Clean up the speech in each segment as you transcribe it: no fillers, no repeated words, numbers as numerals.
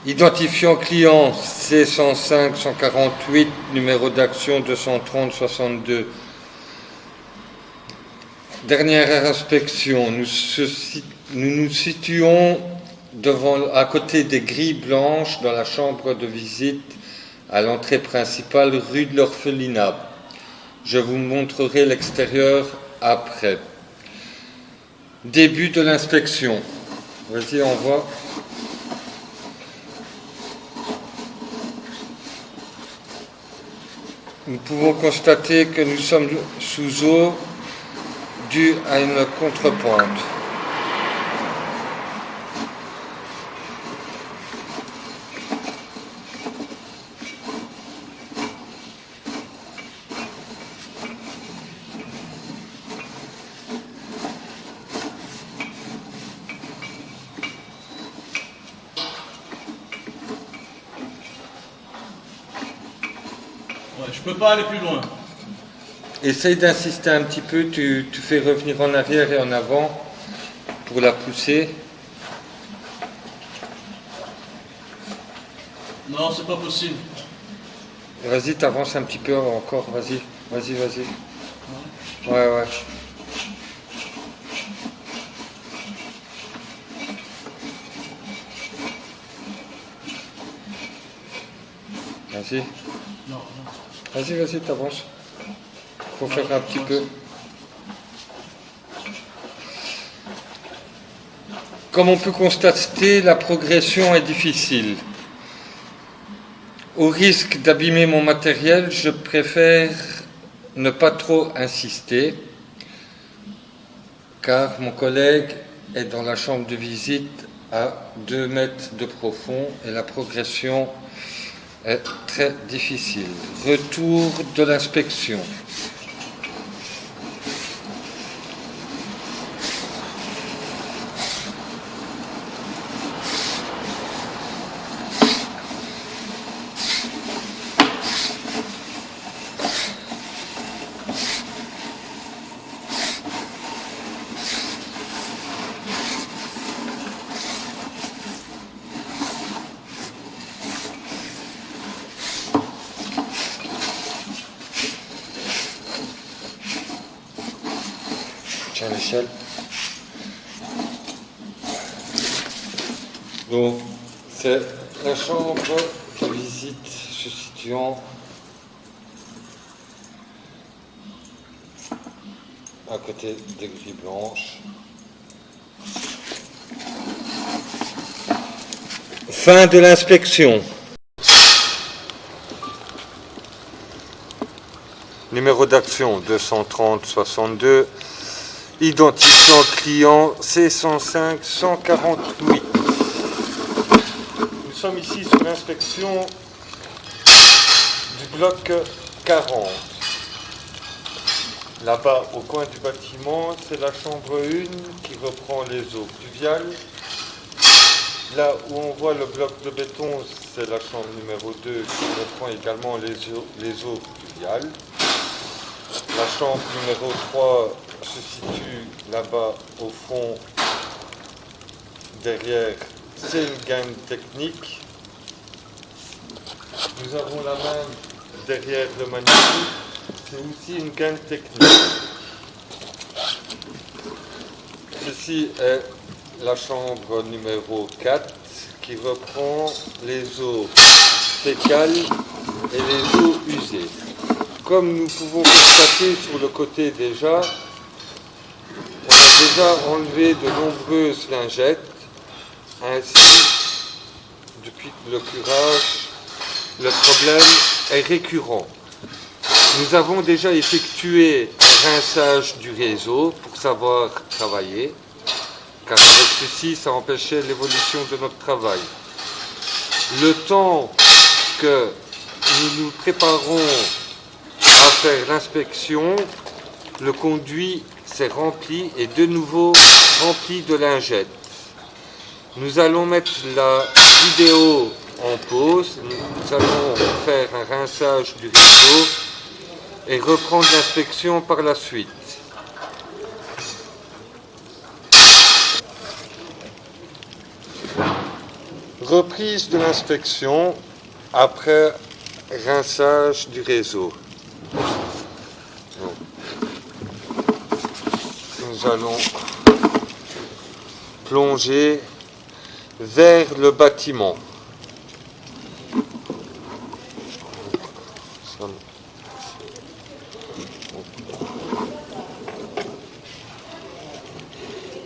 Identifiant client C105 148, numéro d'action 230 62. Dernière inspection, nous nous situons à côté des grilles blanches dans la chambre de visite à l'entrée principale rue de l'Orphelinat. Je vous montrerai l'extérieur après. Début de l'inspection. Vas-y, on voit. Nous pouvons constater que nous sommes sous eau dû à une contrepointe. Je peux pas aller plus loin. Essaye d'insister un petit peu, tu fais revenir en arrière et en avant pour la pousser. Non, c'est pas possible. Vas-y, t'avances un petit peu encore, vas-y. Ouais. Vas-y. Non. Vas-y, t'avances. Faut faire un petit peu. Comme on peut constater, la progression est difficile. Au risque d'abîmer mon matériel, je préfère ne pas trop insister, car mon collègue est dans la chambre de visite à 2 mètres de profond et la progression est très difficile. Retour de l'inspection. Tiens l'échelle. Donc, c'est la chambre de visite se situant à côté des grilles blanches. Fin de l'inspection. Numéro d'action 230 62. Identifiant client C105 148. Nous sommes ici sur l'inspection du bloc 40. Là-bas, au coin du bâtiment, c'est la chambre 1 qui reprend les eaux pluviales. Là où on voit le bloc de béton, c'est la chambre numéro 2 qui reprend également les eaux pluviales. La chambre numéro 3 se situe là-bas au fond, derrière, c'est une gaine technique. Nous avons la même derrière le magnétique, c'est aussi une gaine technique. Ceci est la chambre numéro 4 qui reprend les eaux fécales et les eaux usées. Comme nous pouvons constater sur le côté déjà, on a déjà enlevé de nombreuses lingettes. Ainsi, depuis le curage, le problème est récurrent. Nous avons déjà effectué un rinçage du réseau pour savoir travailler, car avec ceci, ça empêchait l'évolution de notre travail. Le temps que nous nous préparons à faire l'inspection, le conduit s'est rempli et de nouveau rempli de lingettes. Nous allons mettre la vidéo en pause, nous allons faire un rinçage du réseau et reprendre l'inspection par la suite. reprise de l'inspection après rinçage du réseau. Donc, nous allons plonger vers le bâtiment.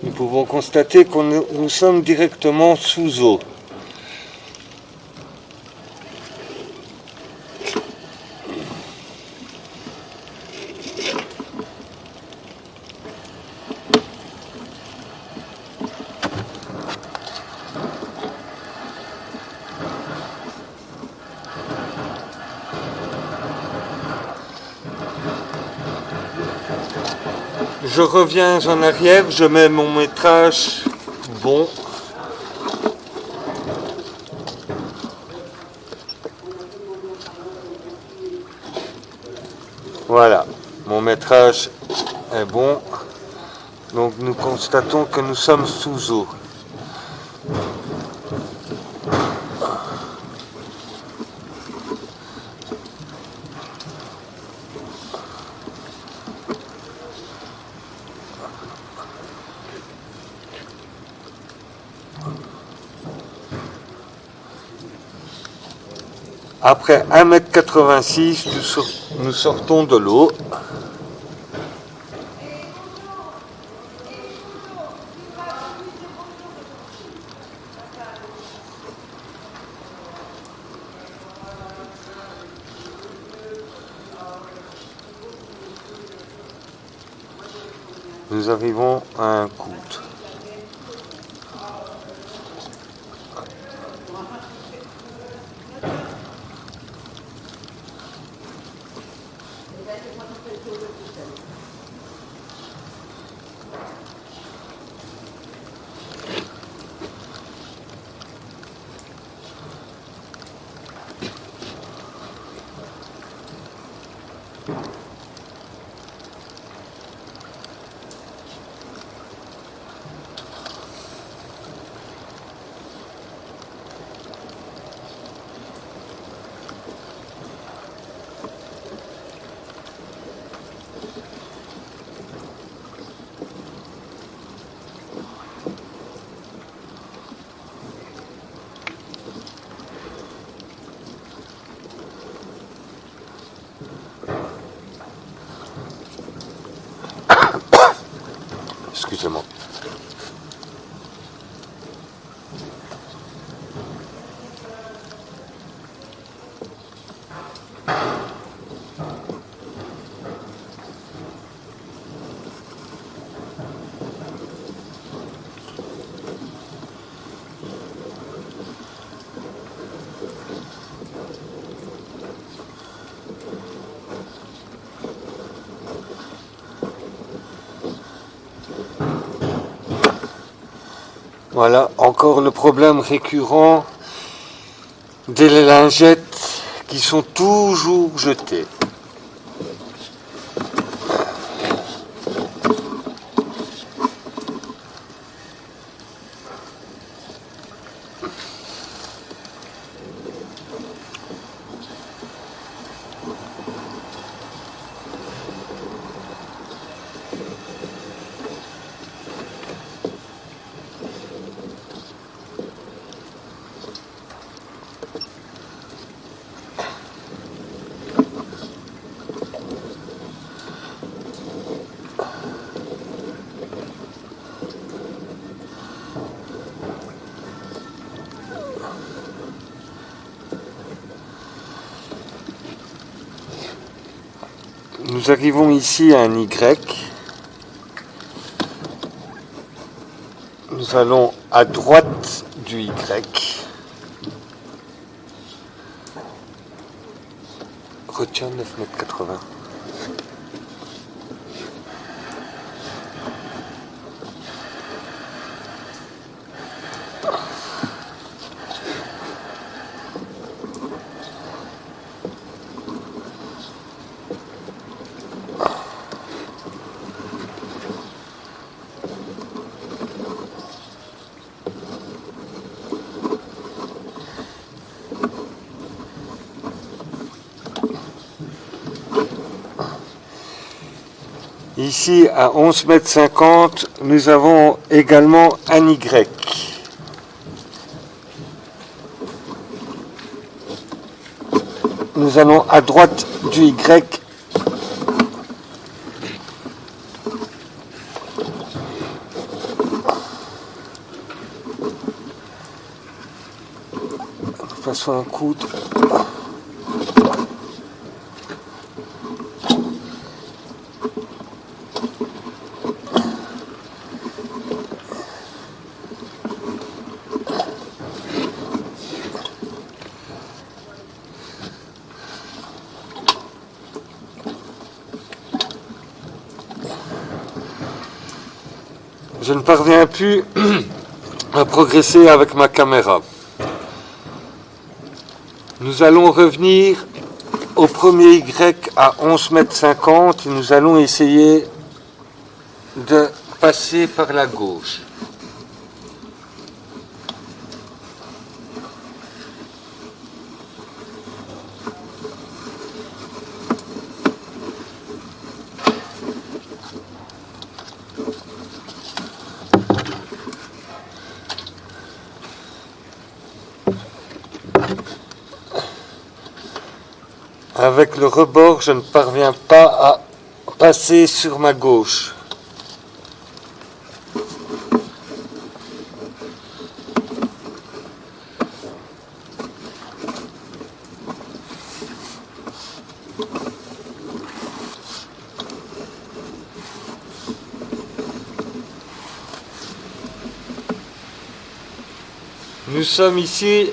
Nous pouvons constater que nous sommes directement sous eau. Je reviens en arrière, je mets mon métrage bon. Voilà, mon métrage est bon. Donc nous constatons que nous sommes sous eau. Après 1,86 m, nous sortons de l'eau. Nous arrivons à un coude. Excusez-moi. Voilà, encore le problème récurrent des lingettes qui sont toujours jetées. Nous arrivons ici à un Y. Nous allons à droite du Y. Retiens 9,80 m. Ici, à 11,50 m, nous avons également un Y. Nous allons à droite du Y. Nous passons un coude. Je ne parviens plus à progresser avec ma caméra. Nous allons revenir au premier Y à 11,50 m et nous allons essayer de passer par la gauche. Avec le rebord, je ne parviens pas à passer sur ma gauche. Nous sommes ici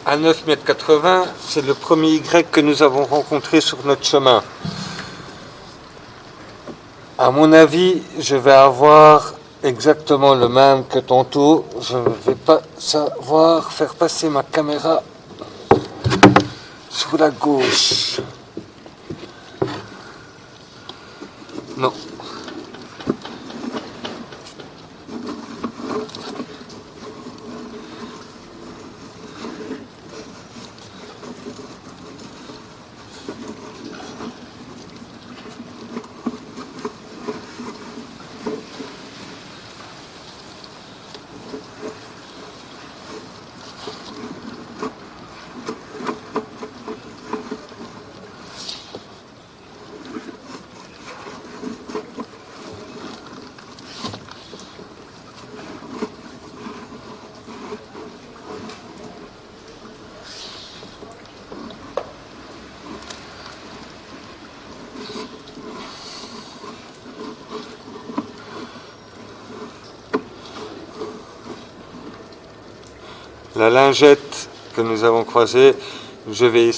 à 9,80 m, c'est le premier Y que nous avons rencontré sur notre chemin. À mon avis, je vais avoir exactement le même que tantôt. Je ne vais pas savoir faire passer ma caméra sur la gauche. Non. La lingette que nous avons croisée, je vais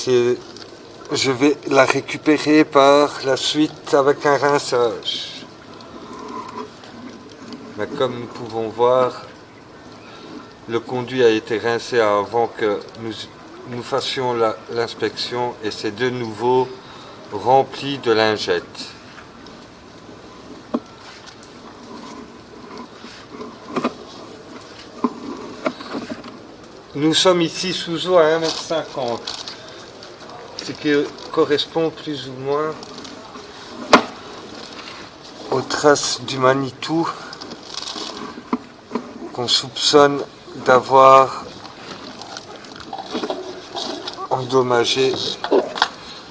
la récupérer par la suite avec un rinçage. Mais comme nous pouvons voir, le conduit a été rincé avant que nous fassions l'inspection et c'est de nouveau rempli de lingettes. Nous sommes ici sous eau à 1,50 m, ce qui correspond plus ou moins aux traces du Manitou qu'on soupçonne d'avoir endommagé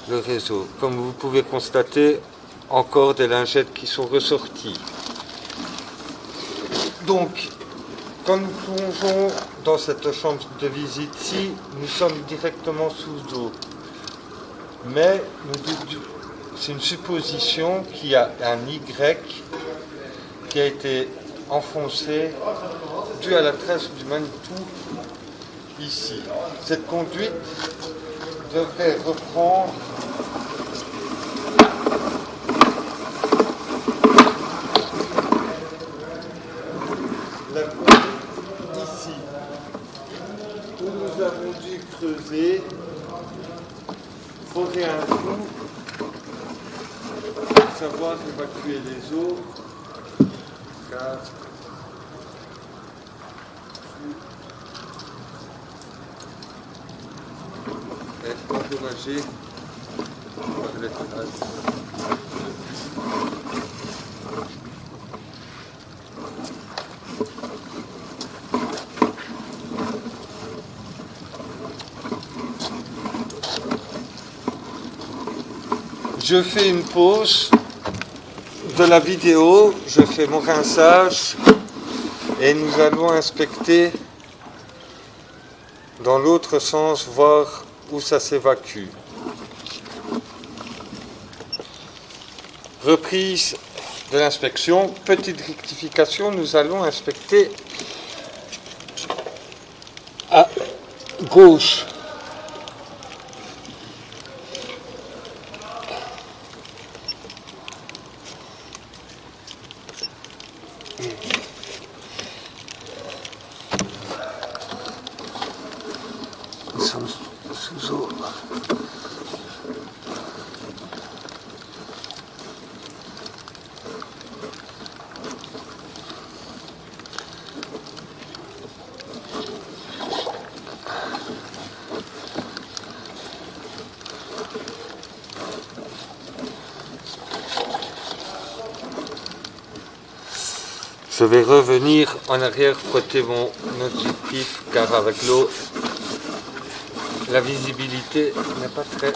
le réseau. Comme vous pouvez constater, encore des lingettes qui sont ressorties. Donc, quand nous plongeons dans cette chambre de visite-ci, nous sommes directement sous eau. Mais c'est une supposition qu'il y a un Y qui a été enfoncé dû à la trace du Manitou ici. Cette conduite devrait reprendre la conduite ici, où nous avons dû creuser, forer un trou pour savoir évacuer les eaux, car est endommagé par les traces. Je fais une pause de la vidéo, je fais mon rinçage et nous allons inspecter dans l'autre sens, voir où ça s'évacue. Reprise de l'inspection, petite rectification, nous allons inspecter à gauche. Nous sommes sous eau. Je vais revenir en arrière, frotter mon objectif, car avec l'eau, la visibilité n'est pas très...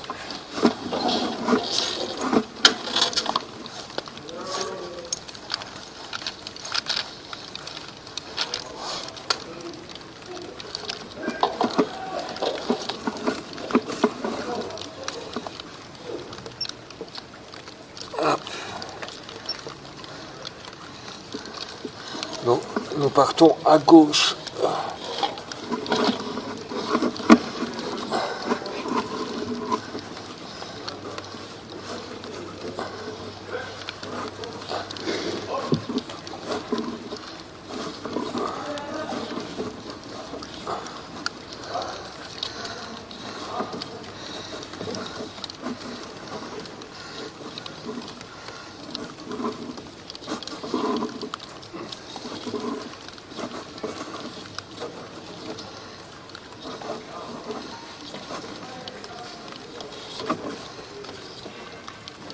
Hop. Donc, nous partons à gauche.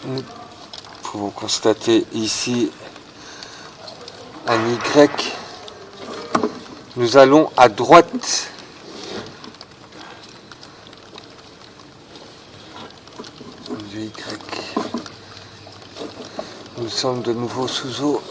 Nous pouvons constater ici un Y. Nous allons à droite. Du Y. Nous sommes de nouveau sous eau.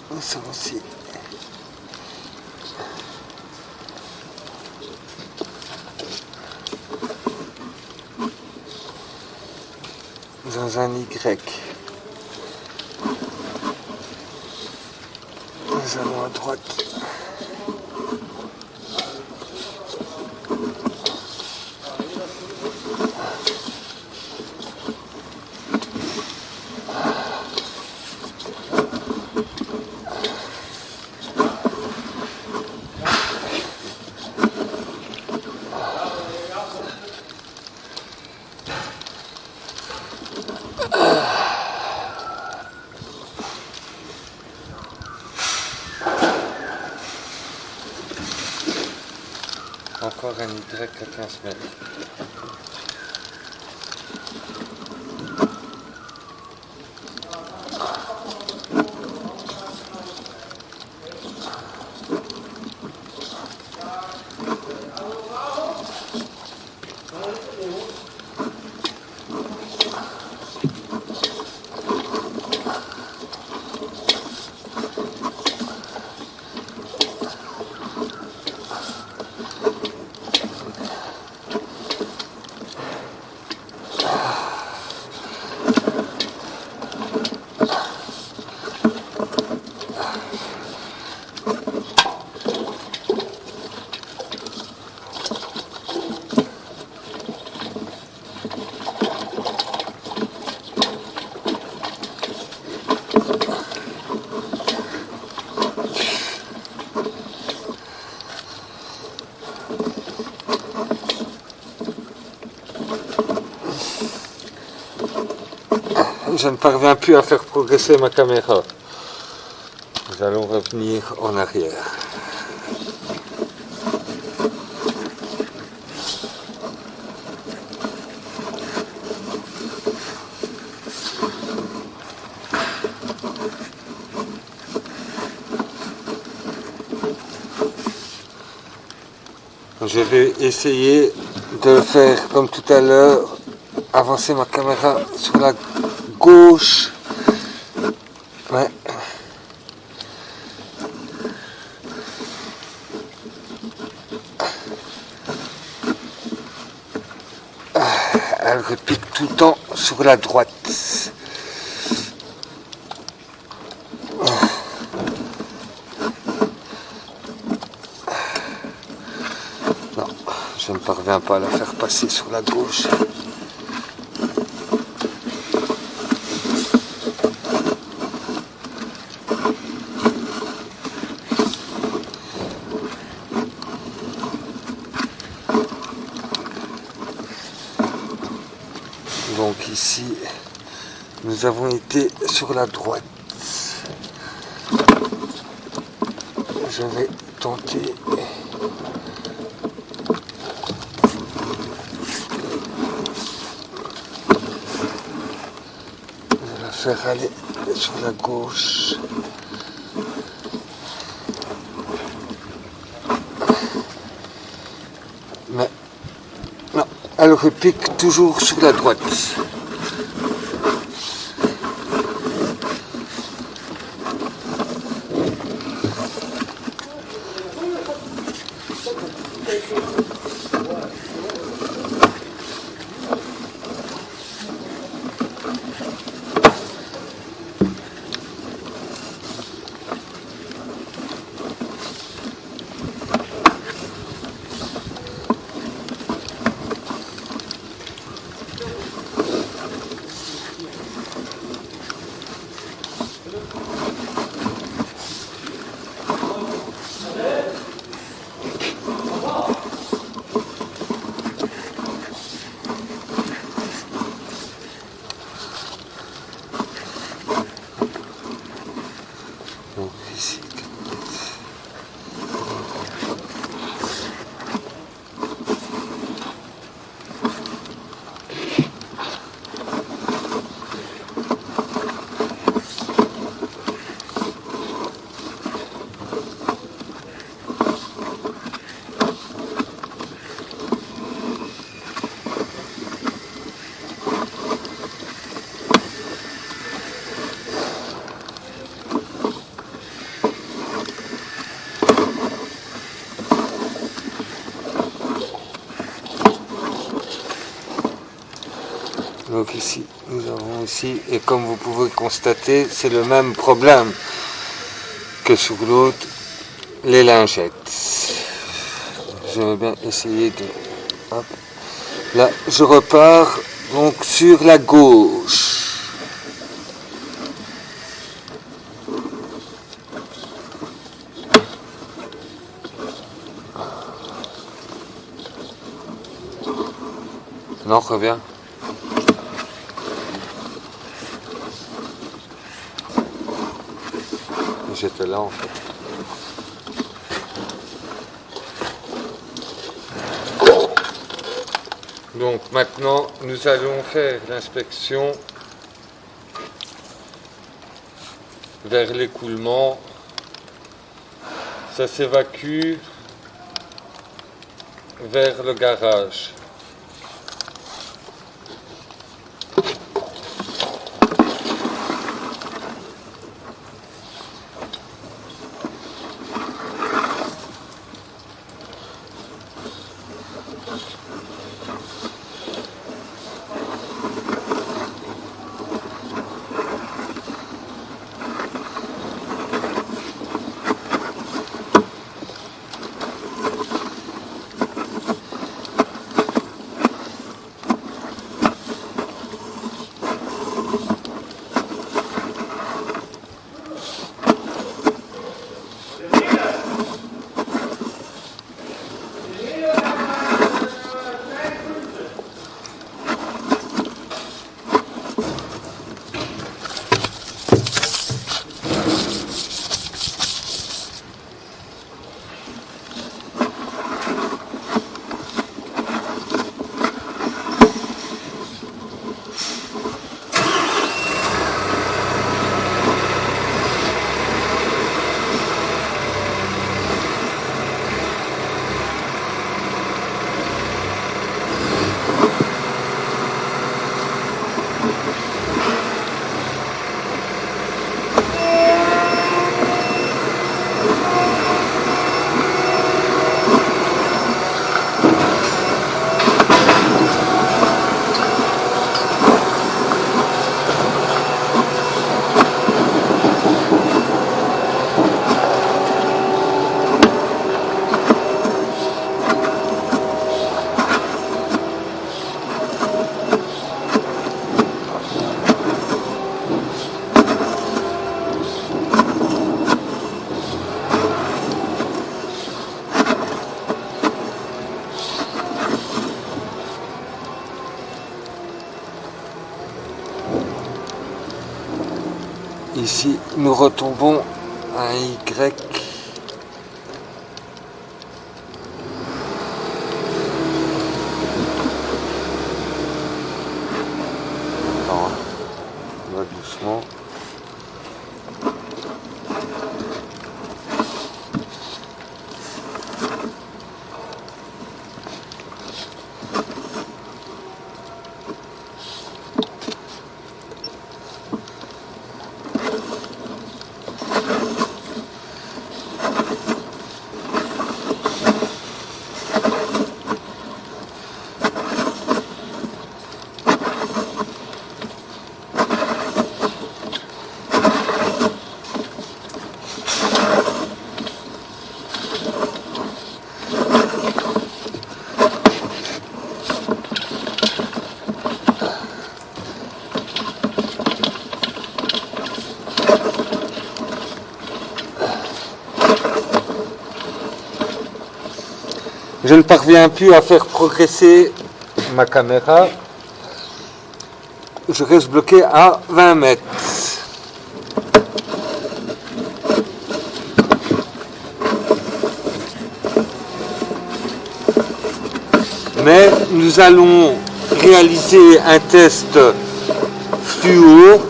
Nous sommes aussi dans un Y. Nous allons à droite. Encore un Y à 15 mètres. je ne parviens plus à faire progresser ma caméra. Nous allons revenir en arrière. Je vais essayer de faire comme tout à l'heure, avancer ma caméra sur la gauche. Ouais. Elle repique tout le temps sur la droite. Non, je ne parviens pas à la faire passer sur la gauche. Donc ici, nous avons été sur la droite. Je vais tenter de la faire aller sur la gauche. Mais non, elle repique toujours sur la droite. Donc ici. Donc ici, nous avons ici, et comme vous pouvez constater, c'est le même problème que sur l'autre, les lingettes. Je vais bien essayer de... Hop. Là, je repars donc sur la gauche. Non, reviens. J'étais là en fait. Donc maintenant, nous allons faire l'inspection vers l'écoulement. Ça s'évacue vers le garage. Ici, nous retombons à un Y. Attends, on va doucement. Je ne parviens plus à faire progresser ma caméra. Je reste bloqué à 20 mètres. Mais nous allons réaliser un test fluo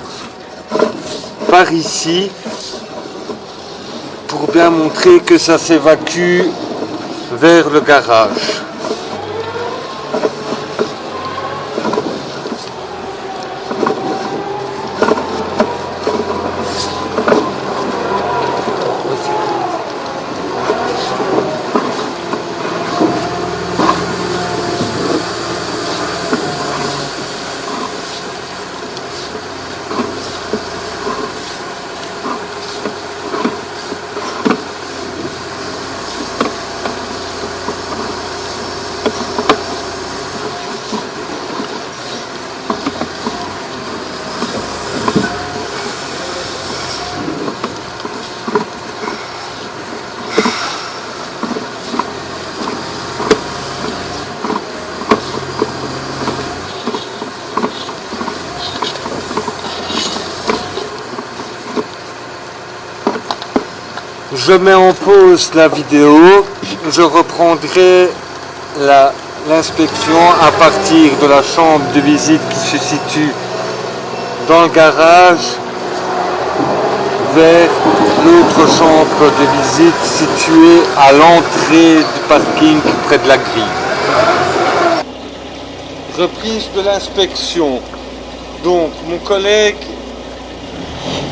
par ici pour bien montrer que ça s'évacue vers le garage. Je mets en pause la vidéo, je reprendrai l'inspection à partir de la chambre de visite qui se situe dans le garage vers l'autre chambre de visite située à l'entrée du parking près de la grille. Reprise de l'inspection. Donc mon collègue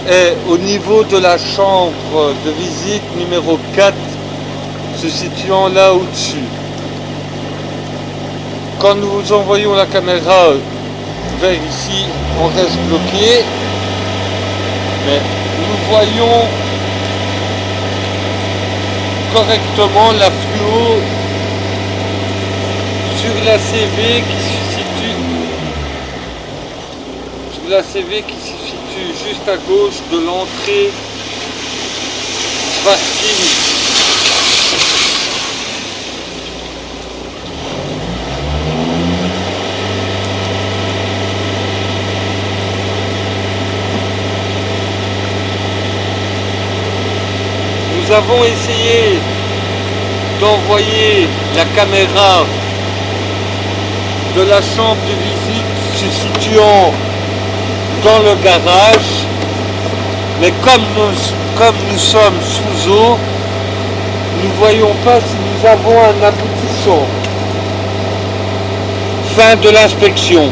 est au niveau de la chambre de visite numéro 4, se situant là au-dessus. Quand nous envoyons la caméra vers ici, on reste bloqué, mais nous voyons correctement la fluo sur la CV qui se situe juste à gauche de l'entrée parking. Nous avons essayé d'envoyer la caméra de la chambre de visite se situant dans le garage, mais comme nous sommes sous eau, nous ne voyons pas si nous avons un aboutissant. Fin de l'inspection.